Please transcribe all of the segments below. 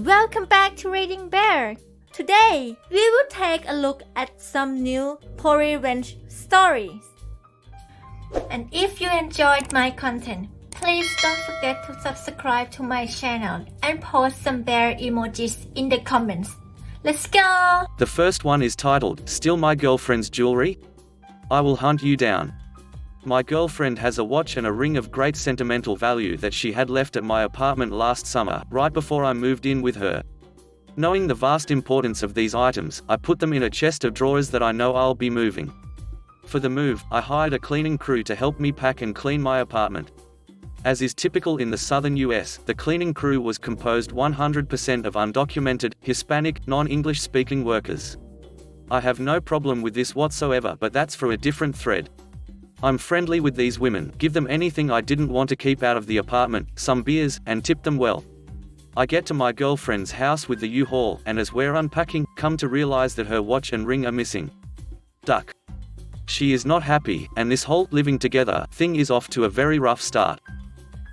Welcome back to Reading Bear. Today, we will take a look at some new revenge stories. And if you enjoyed my content, please don't forget to subscribe to my channel and post some bear emojis in the comments. Let's go! The first one is titled, "Steal My Girlfriend's Jewelry? I Will Hunt You Down." My girlfriend has a watch and a ring of great sentimental value that she had left at my apartment last summer, right before I moved in with her. Knowing the vast importance of these items, I put them in a chest of drawers that I know I'll be moving. For the move, I hired a cleaning crew to help me pack and clean my apartment. As is typical in the southern US, the cleaning crew was composed 100% of undocumented, Hispanic, non-English speaking workers. I have no problem with this whatsoever, but that's for a different thread. I'm friendly with these women, give them anything I didn't want to keep out of the apartment, some beers, and tip them well. I get to my girlfriend's house with the U-Haul, and as we're unpacking, come to realize that her watch and ring are missing. Duck. She is not happy, and this whole living together thing is off to a very rough start.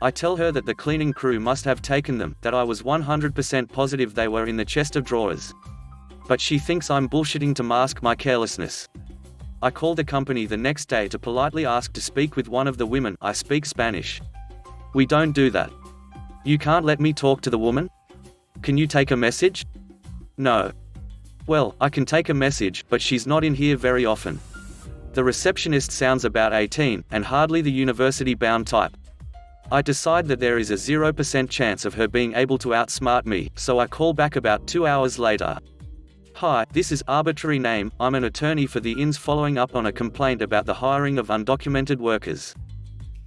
I tell her that the cleaning crew must have taken them, that I was 100% positive they were in the chest of drawers. But she thinks I'm bullshitting to mask my carelessness. I call the company the next day to politely ask to speak with one of the women. I speak Spanish. We don't do that. You can't let me talk to the woman? Can you take a message? No. Well, I can take a message, but she's not in here very often. The receptionist sounds about 18, and hardly the university-bound type. I decide that there is a 0% chance of her being able to outsmart me, so I call back about 2 hours later. Hi, this is arbitrary name, I'm an attorney for the inns following up on a complaint about the hiring of undocumented workers.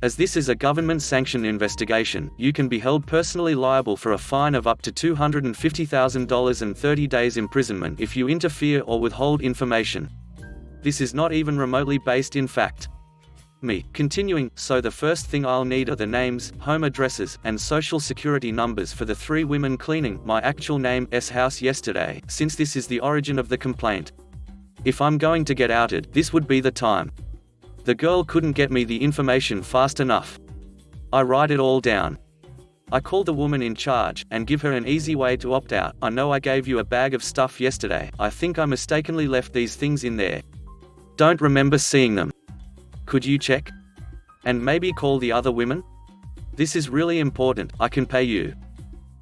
As this is a government-sanctioned investigation, you can be held personally liable for a fine of up to $250,000 and 30 days imprisonment if you interfere or withhold information. This is not even remotely based in fact. Me. Continuing, so the first thing I'll need are the names, home addresses, and social security numbers for the 3 women cleaning my actual name's house yesterday, since this is the origin of the complaint. If I'm going to get outed, this would be the time. The girl couldn't get me the information fast enough. I write it all down. I call the woman in charge, and give her an easy way to opt out. I know I gave you a bag of stuff yesterday, I think I mistakenly left these things in there. Don't remember seeing them. Could you check? And maybe call the other women? This is really important, I can pay you.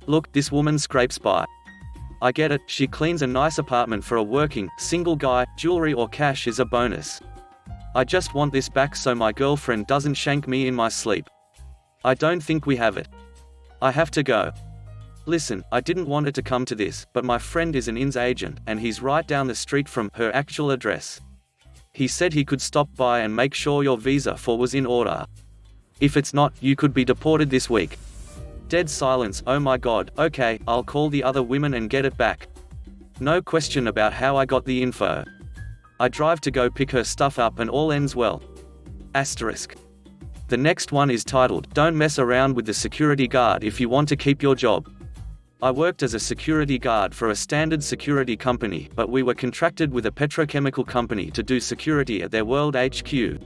Look, this woman scrapes by. I get it, she cleans a nice apartment for a working, single guy, jewelry or cash is a bonus. I just want this back so my girlfriend doesn't shank me in my sleep. I don't think we have it. I have to go. Listen, I didn't want it to come to this, but my friend is an inns agent, and he's right down the street from her actual address. He said he could stop by and make sure your visa was in order. If it's not, you could be deported this week. Dead silence. Oh my god, okay, I'll call the other women and get it back. No question about how I got the info. I drive to go pick her stuff up and all ends well. Asterisk. The next one is titled, "Don't Mess Around with the Security Guard If You Want to Keep Your Job." I worked as a security guard for a standard security company, but we were contracted with a petrochemical company to do security at their world HQ.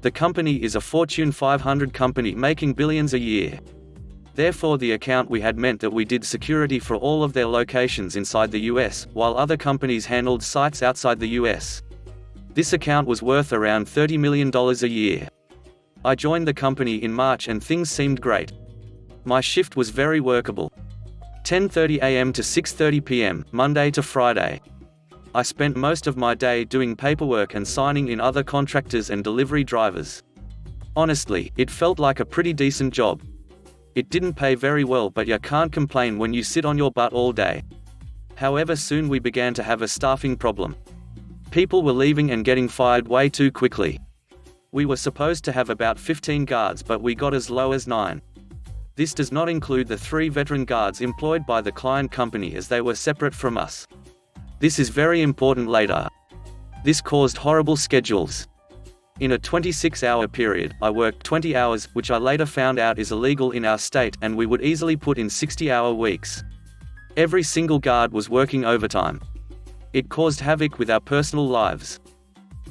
The company is a Fortune 500 company making billions a year. Therefore the account we had meant that we did security for all of their locations inside the US, while other companies handled sites outside the US. This account was worth around $30 million a year. I joined the company in March and things seemed great. My shift was very workable. 10:30 a.m. to 6:30 p.m., Monday to Friday. I spent most of my day doing paperwork and signing in other contractors and delivery drivers. Honestly, it felt like a pretty decent job. It didn't pay very well, but you can't complain when you sit on your butt all day. However, soon we began to have a staffing problem. People were leaving and getting fired way too quickly. We were supposed to have about 15 guards, but we got as low as 9. This does not include the 3 veteran guards employed by the client company, as they were separate from us. This is very important later. This caused horrible schedules. In a 26-hour period, I worked 20 hours, which I later found out is illegal in our state, and we would easily put in 60-hour weeks. Every single guard was working overtime. It caused havoc with our personal lives.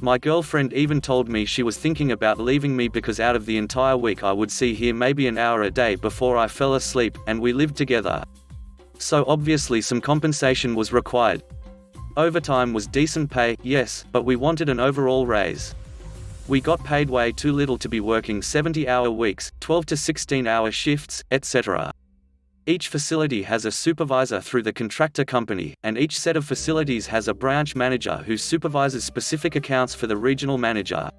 My girlfriend even told me she was thinking about leaving me because out of the entire week I would see her maybe an hour a day before I fell asleep, and we lived together. So obviously some compensation was required. Overtime was decent pay, yes, but we wanted an overall raise. We got paid way too little to be working 70-hour weeks, 12 to 16-hour shifts, etc. Each facility has a supervisor through the contractor company, and each set of facilities has a branch manager who supervises specific accounts for the regional manager.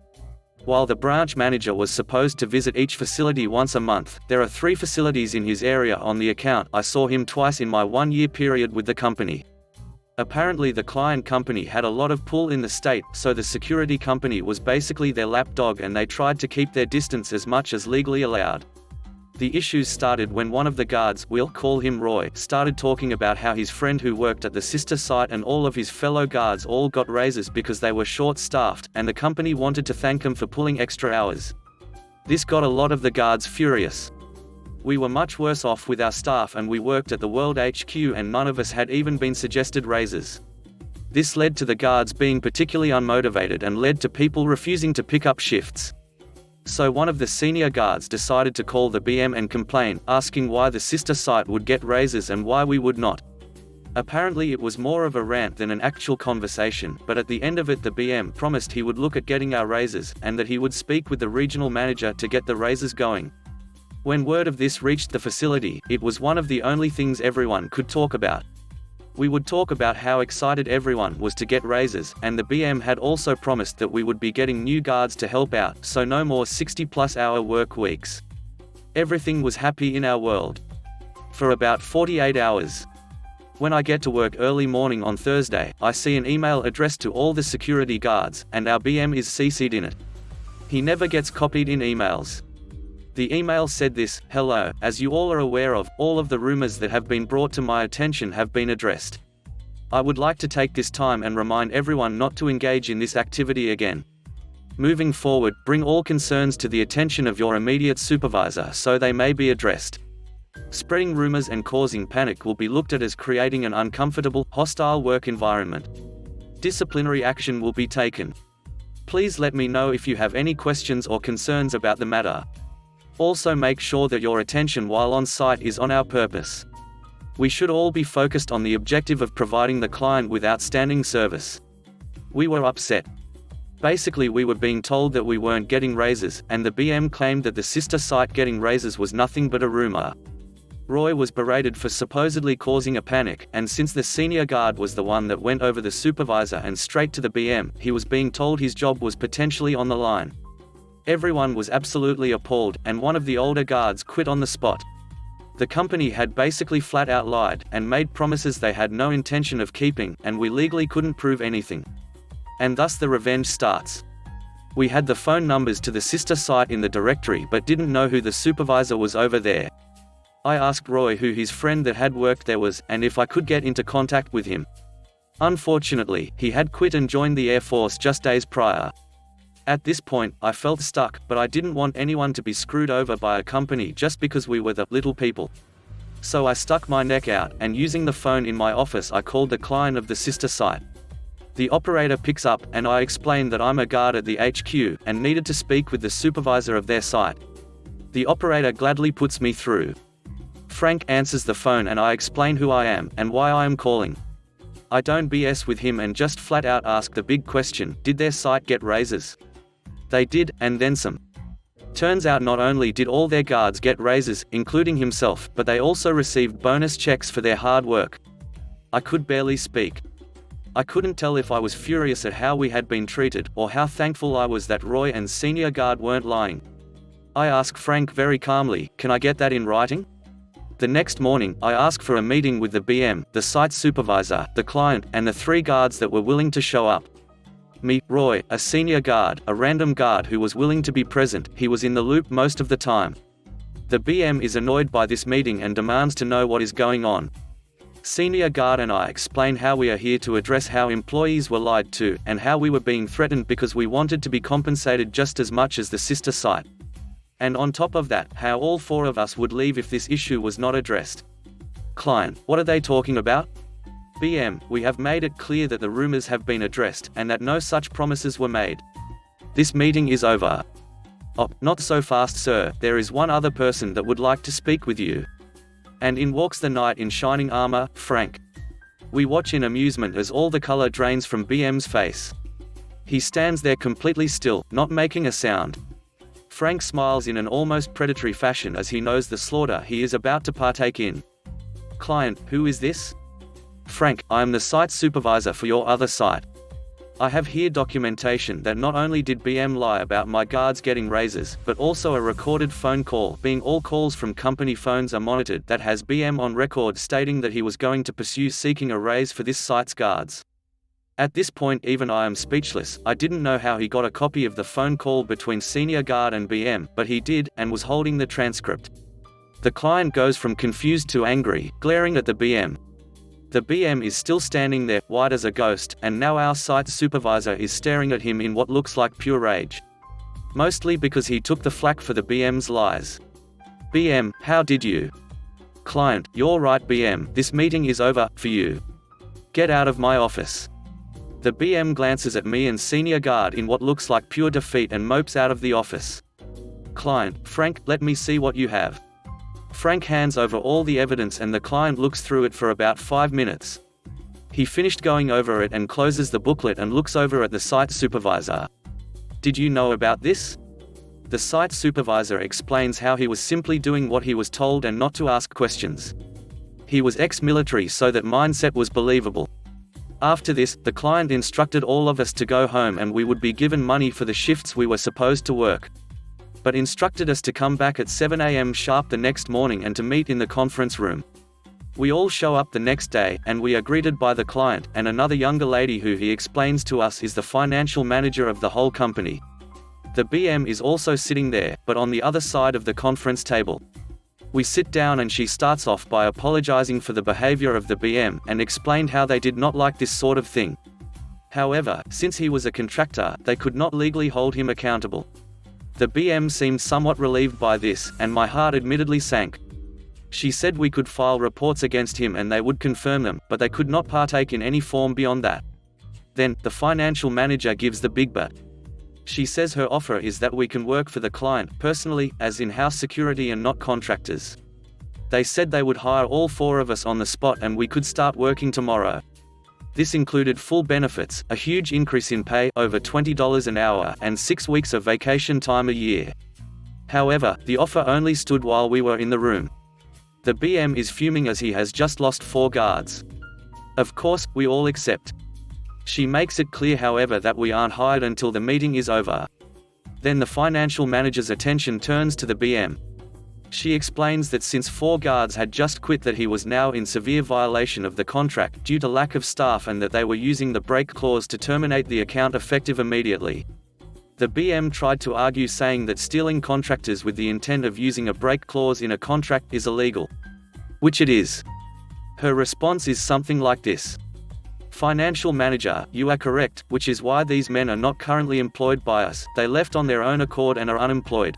While the branch manager was supposed to visit each facility once a month, there are 3 facilities in his area on the account. I saw him twice in my 1-year period with the company. Apparently the client company had a lot of pull in the state, so the security company was basically their lapdog and they tried to keep their distance as much as legally allowed. The issues started when one of the guards, we'll call him Roy, started talking about how his friend who worked at the sister site and all of his fellow guards all got raises because they were short-staffed, and the company wanted to thank them for pulling extra hours. This got a lot of the guards furious. We were much worse off with our staff and we worked at the World HQ and none of us had even been suggested raises. This led to the guards being particularly unmotivated and led to people refusing to pick up shifts. So one of the senior guards decided to call the BM and complain, asking why the sister site would get raises and why we would not. Apparently it was more of a rant than an actual conversation, but at the end of it the BM promised he would look at getting our raises, and that he would speak with the regional manager to get the raises going. When word of this reached the facility, it was one of the only things everyone could talk about. We would talk about how excited everyone was to get raises, and the BM had also promised that we would be getting new guards to help out, so no more 60+ hour work weeks. Everything was happy in our world. For about 48 hours. When I get to work early morning on Thursday, I see an email addressed to all the security guards, and our BM is CC'd in it. He never gets copied in emails. The email said this: "Hello, as you all are aware of, all of the rumors that have been brought to my attention have been addressed. I would like to take this time and remind everyone not to engage in this activity again. Moving forward, bring all concerns to the attention of your immediate supervisor so they may be addressed. Spreading rumors and causing panic will be looked at as creating an uncomfortable, hostile work environment. Disciplinary action will be taken. Please let me know if you have any questions or concerns about the matter. Also make sure that your attention while on site is on our purpose. We should all be focused on the objective of providing the client with outstanding service." We were upset. Basically we were being told that we weren't getting raises, and the BM claimed that the sister site getting raises was nothing but a rumor. Roy was berated for supposedly causing a panic, and since the senior guard was the one that went over the supervisor and straight to the BM, he was being told his job was potentially on the line. Everyone was absolutely appalled, and one of the older guards quit on the spot. The company had basically flat out lied, and made promises they had no intention of keeping, and we legally couldn't prove anything. And thus the revenge starts. We had the phone numbers to the sister site in the directory but didn't know who the supervisor was over there. I asked Roy who his friend that had worked there was, and if I could get into contact with him. Unfortunately, he had quit and joined the Air Force just days prior. At this point, I felt stuck, but I didn't want anyone to be screwed over by a company just because we were the little people. So I stuck my neck out, and using the phone in my office I called the client of the sister site. The operator picks up, and I explained that I'm a guard at the HQ, and needed to speak with the supervisor of their site. The operator gladly puts me through. Frank answers the phone and I explain who I am, and why I am calling. I don't BS with him and just flat out ask the big question: did their site get raises? They did, and then some. Turns out not only did all their guards get raises, including himself, but they also received bonus checks for their hard work. I could barely speak. I couldn't tell if I was furious at how we had been treated, or how thankful I was that Roy and senior guard weren't lying. I asked Frank very calmly, "Can I get that in writing?" The next morning, I asked for a meeting with the BM, the site supervisor, the client, and the 3 guards that were willing to show up. Me, Roy, a senior guard, a random guard who was willing to be present. He was in the loop most of the time. The BM is annoyed by this meeting and demands to know what is going on. Senior guard and I explain how we are here to address how employees were lied to, and how we were being threatened because we wanted to be compensated just as much as the sister site. And on top of that, how all 4 of us would leave if this issue was not addressed. Client: what are they talking about? BM: we have made it clear that the rumors have been addressed, and that no such promises were made. This meeting is over. Oh, not so fast, sir, there is one other person that would like to speak with you. And in walks the knight in shining armor, Frank. We watch in amusement as all the color drains from BM's face. He stands there completely still, not making a sound. Frank smiles in an almost predatory fashion as he knows the slaughter he is about to partake in. Client, who is this? Frank, I am the site supervisor for your other site. I have here documentation that not only did BM lie about my guards getting raises, but also a recorded phone call, being all calls from company phones are monitored, that has BM on record stating that he was going to pursue seeking a raise for this site's guards. At this point even I am speechless. I didn't know how he got a copy of the phone call between senior guard and BM, but he did, and was holding the transcript. The client goes from confused to angry, glaring at the BM. The BM is still standing there, white as a ghost, and now our site supervisor is staring at him in what looks like pure rage. Mostly because he took the flak for the BM's lies. BM, how did you? Client, you're right BM, this meeting is over, for you. Get out of my office. The BM glances at me and senior guard in what looks like pure defeat and mopes out of the office. Client, Frank, let me see what you have. Frank hands over all the evidence and the client looks through it for about 5 minutes. He finished going over it and closes the booklet and looks over at the site supervisor. Did you know about this? The site supervisor explains how he was simply doing what he was told and not to ask questions. He was ex-military, so that mindset was believable. After this, the client instructed all of us to go home and we would be given money for the shifts we were supposed to work. But instructed us to come back at 7 a.m. sharp the next morning and to meet in the conference room. We all show up the next day, and we are greeted by the client, and another younger lady who he explains to us is the financial manager of the whole company. The BM is also sitting there, but on the other side of the conference table. We sit down and she starts off by apologizing for the behavior of the BM, and explained how they did not like this sort of thing. However, since he was a contractor, they could not legally hold him accountable. The BM seemed somewhat relieved by this, and my heart admittedly sank. She said we could file reports against him and they would confirm them, but they could not partake in any form beyond that. Then, the financial manager gives the big but. She says her offer is that we can work for the client, personally, as in-house security and not contractors. They said they would hire all 4 of us on the spot and we could start working tomorrow. This included full benefits, a huge increase in pay, over $20 an hour, and 6 weeks of vacation time a year. However, the offer only stood while we were in the room. The BM is fuming as he has just lost 4 guards. Of course, we all accept. She makes it clear however that we aren't hired until the meeting is over. Then the financial manager's attention turns to the BM. She explains that since 4 guards had just quit that he was now in severe violation of the contract due to lack of staff and that they were using the break clause to terminate the account effective immediately. The BM tried to argue saying that stealing contractors with the intent of using a break clause in a contract is illegal. Which it is. Her response is something like this. Financial manager, you are correct, which is why these men are not currently employed by us, they left on their own accord and are unemployed.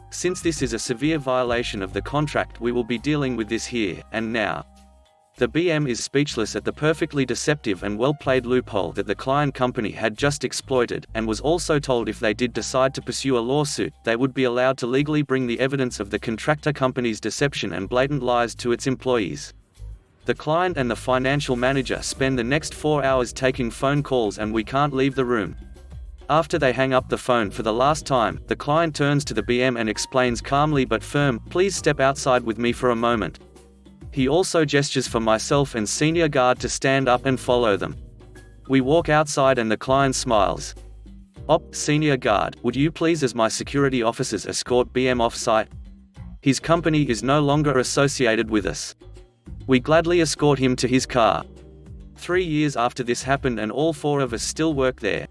Since this is a severe violation of the contract we will be dealing with this here, and now. The BM is speechless at the perfectly deceptive and well-played loophole that the client company had just exploited, and was also told if they did decide to pursue a lawsuit, they would be allowed to legally bring the evidence of the contractor company's deception and blatant lies to its employees. The client and the financial manager spend the next 4 hours taking phone calls and we can't leave the room. After they hang up the phone for the last time, the client turns to the BM and explains calmly but firm, please step outside with me for a moment. He also gestures for myself and senior guard to stand up and follow them. We walk outside and the client smiles. Op, senior guard, would you please as my security officers escort BM off-site? His company is no longer associated with us. We gladly escort him to his car. 3 years after this happened and all 4 of us still work there.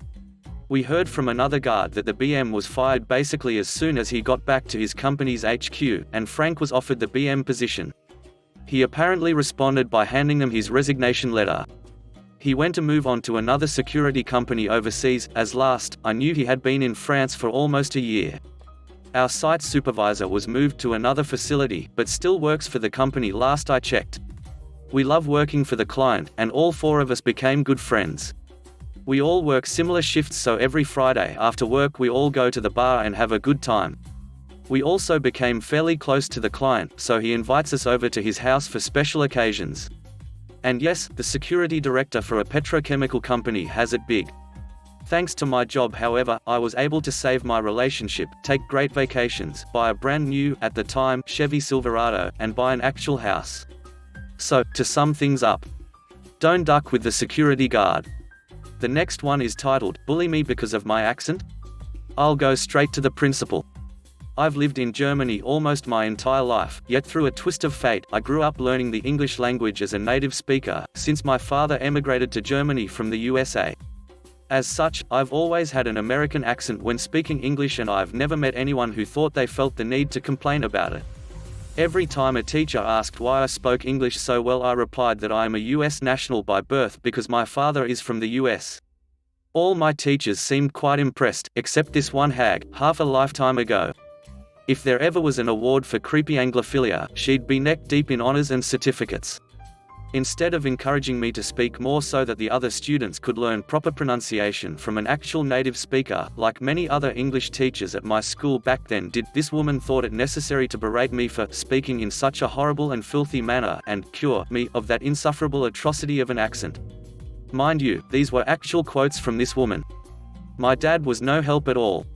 We heard from another guard that the BM was fired basically as soon as he got back to his company's HQ, and Frank was offered the BM position. He apparently responded by handing them his resignation letter. He went to move on to another security company overseas. As last, I knew he had been in France for almost a year. Our site supervisor was moved to another facility, but still works for the company last I checked. We love working for the client, and all 4 of us became good friends. We all work similar shifts, so every Friday after work we all go to the bar and have a good time. We also became fairly close to the client, so he invites us over to his house for special occasions. And yes, the security director for a petrochemical company has it big. Thanks to my job, however, I was able to save my relationship, take great vacations, buy a brand new, at the time, Chevy Silverado, and buy an actual house. So, to sum things up, don't duck with the security guard. The next one is titled, Bully Me Because of My Accent? I'll go straight to the principal. I've lived in Germany almost my entire life, yet through a twist of fate, I grew up learning the English language as a native speaker, since my father emigrated to Germany from the USA. As such, I've always had an American accent when speaking English, and I've never met anyone who thought they felt the need to complain about it. Every time a teacher asked why I spoke English so well, I replied that I am a US national by birth because my father is from the US. All my teachers seemed quite impressed, except this one hag, half a lifetime ago. If there ever was an award for creepy Anglophilia, she'd be neck deep in honors and certificates. Instead of encouraging me to speak more so that the other students could learn proper pronunciation from an actual native speaker, like many other English teachers at my school back then did, this woman thought it necessary to berate me for speaking in such a horrible and filthy manner and cure me of that insufferable atrocity of an accent. Mind you, these were actual quotes from this woman. My dad was no help at all.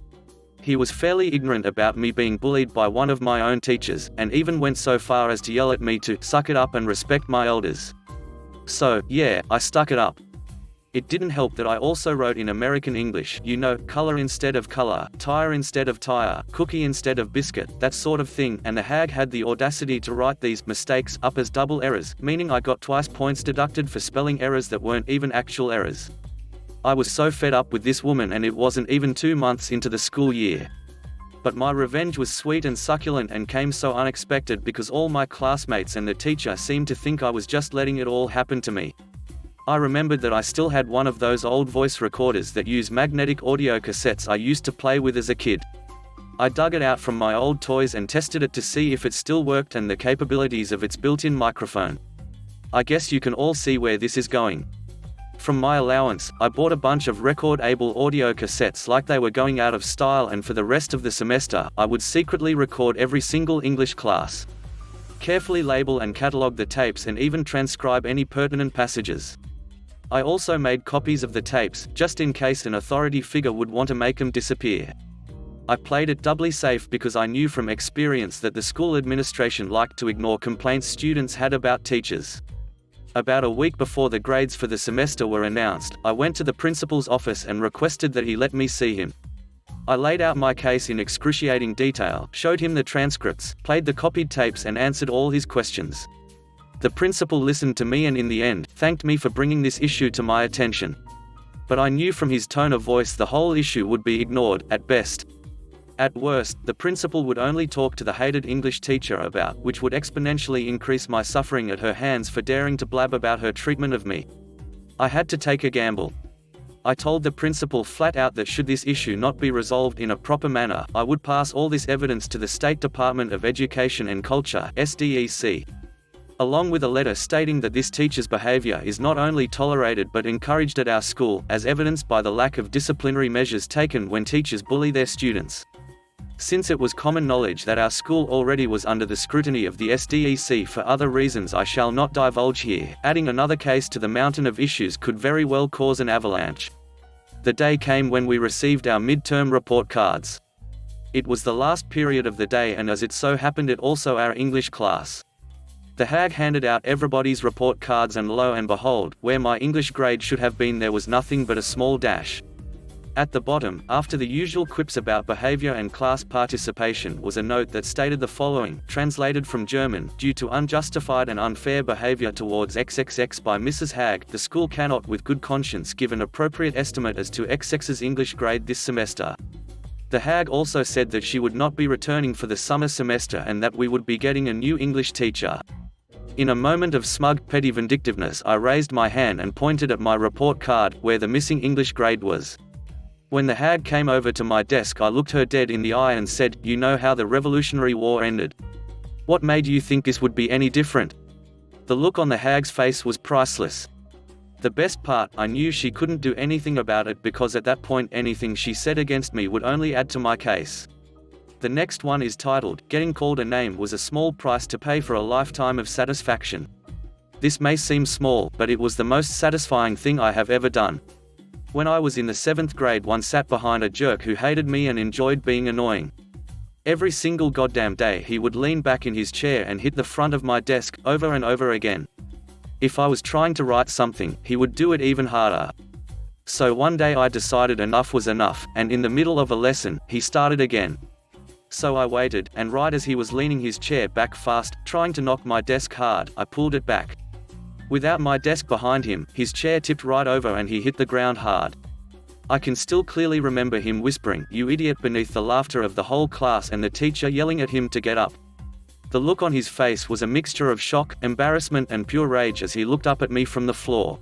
He was fairly ignorant about me being bullied by one of my own teachers, and even went so far as to yell at me to suck it up and respect my elders. So, yeah, I stuck it up. It didn't help that I also wrote in American English, you know, color instead of color, tire instead of tire, cookie instead of biscuit, that sort of thing, and the hag had the audacity to write these mistakes up as double errors, meaning I got twice points deducted for spelling errors that weren't even actual errors. I was so fed up with this woman, and it wasn't even 2 months into the school year. But my revenge was sweet and succulent and came so unexpected because all my classmates and the teacher seemed to think I was just letting it all happen to me. I remembered that I still had one of those old voice recorders that use magnetic audio cassettes I used to play with as a kid. I dug it out from my old toys and tested it to see if it still worked and the capabilities of its built-in microphone. I guess you can all see where this is going. From my allowance, I bought a bunch of record-able audio cassettes like they were going out of style, and for the rest of the semester, I would secretly record every single English class. Carefully label and catalog the tapes and even transcribe any pertinent passages. I also made copies of the tapes, just in case an authority figure would want to make them disappear. I played it doubly safe because I knew from experience that the school administration liked to ignore complaints students had about teachers. About a week before the grades for the semester were announced, I went to the principal's office and requested that he let me see him. I laid out my case in excruciating detail, showed him the transcripts, played the copied tapes and answered all his questions. The principal listened to me and in the end, thanked me for bringing this issue to my attention. But I knew from his tone of voice the whole issue would be ignored, at best. At worst, the principal would only talk to the hated English teacher about, which would exponentially increase my suffering at her hands for daring to blab about her treatment of me. I had to take a gamble. I told the principal flat out that should this issue not be resolved in a proper manner, I would pass all this evidence to the State Department of Education and Culture, SDEC. Along with a letter stating that this teacher's behavior is not only tolerated but encouraged at our school, as evidenced by the lack of disciplinary measures taken when teachers bully their students. Since it was common knowledge that our school already was under the scrutiny of the SDEC for other reasons I shall not divulge here, adding another case to the mountain of issues could very well cause an avalanche. The day came when we received our midterm report cards. It was the last period of the day, and as it so happened it also our English class. The hag handed out everybody's report cards, and lo and behold, where my English grade should have been there was nothing but a small dash. At the bottom, after the usual quips about behavior and class participation, was a note that stated the following, translated from German: due to unjustified and unfair behavior towards XXX by Mrs. Hag, the school cannot with good conscience give an appropriate estimate as to XX's English grade this semester. The hag also said that she would not be returning for the summer semester and that we would be getting a new English teacher. In a moment of smug, petty vindictiveness, I raised my hand and pointed at my report card, where the missing English grade was. When the hag came over to my desk, I looked her dead in the eye and said, "You know how the Revolutionary War ended. What made you think this would be any different?" The look on the hag's face was priceless. The best part, I knew she couldn't do anything about it because at that point anything she said against me would only add to my case. The next one is titled, Getting Called a Name Was a Small Price to Pay for a Lifetime of Satisfaction. This may seem small, but it was the most satisfying thing I have ever done. When I was in the 7th grade, one sat behind a jerk who hated me and enjoyed being annoying. Every single goddamn day he would lean back in his chair and hit the front of my desk, over and over again. If I was trying to write something, he would do it even harder. So one day I decided enough was enough, and in the middle of a lesson, he started again. So I waited, and right as he was leaning his chair back fast, trying to knock my desk hard, I pulled it back. Without my desk behind him, his chair tipped right over and he hit the ground hard. I can still clearly remember him whispering, "You idiot," beneath the laughter of the whole class and the teacher yelling at him to get up. The look on his face was a mixture of shock, embarrassment and pure rage as he looked up at me from the floor.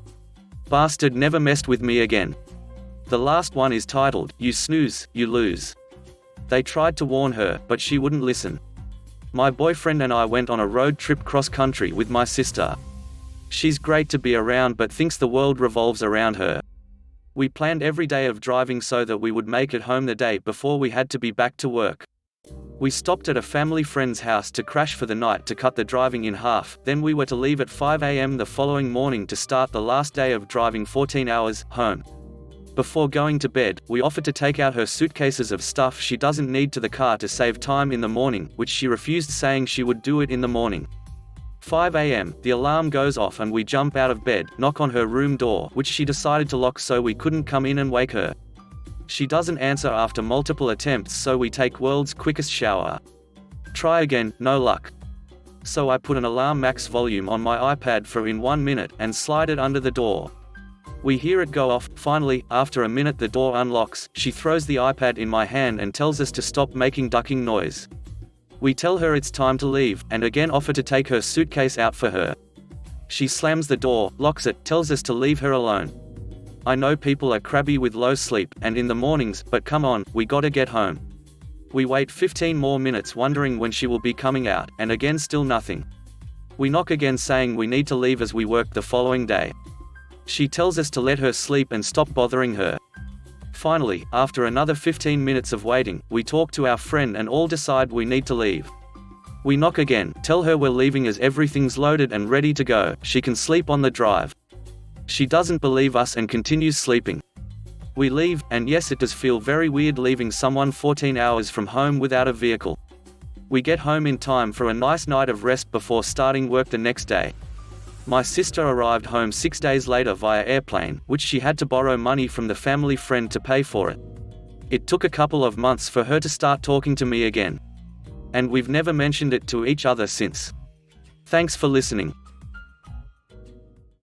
Bastard never messed with me again. The last one is titled, You Snooze, You Lose. They tried to warn her, but she wouldn't listen. My boyfriend and I went on a road trip cross-country with my sister. She's great to be around but thinks the world revolves around her. We planned every day of driving so that we would make it home the day before we had to be back to work. We stopped at a family friend's house to crash for the night to cut the driving in half, then we were to leave at 5 a.m. the following morning to start the last day of driving 14 hours, home. Before going to bed, we offered to take out her suitcases of stuff she doesn't need to the car to save time in the morning, which she refused, saying she would do it in the morning. 5 a.m., the alarm goes off and we jump out of bed, knock on her room door, which she decided to lock so we couldn't come in and wake her. She doesn't answer after multiple attempts, so we take world's quickest shower. Try again, no luck. So I put an alarm max volume on my iPad for in 1 minute, and slide it under the door. We hear it go off. Finally, after a minute the door unlocks, she throws the iPad in my hand and tells us to stop making ducking noise. We tell her it's time to leave, and again offer to take her suitcase out for her. She slams the door, locks it, tells us to leave her alone. I know people are crabby with low sleep, and in the mornings, but come on, we gotta get home. We wait 15 more minutes wondering when she will be coming out, and again still nothing. We knock again saying we need to leave as we work the following day. She tells us to let her sleep and stop bothering her. Finally, after another 15 minutes of waiting, we talk to our friend and all decide we need to leave. We knock again, tell her we're leaving as everything's loaded and ready to go, she can sleep on the drive. She doesn't believe us and continues sleeping. We leave, and yes, it does feel very weird leaving someone 14 hours from home without a vehicle. We get home in time for a nice night of rest before starting work the next day. My sister arrived home 6 days later via airplane, which she had to borrow money from the family friend to pay for it. It took a couple of months for her to start talking to me again. And we've never mentioned it to each other since. Thanks for listening.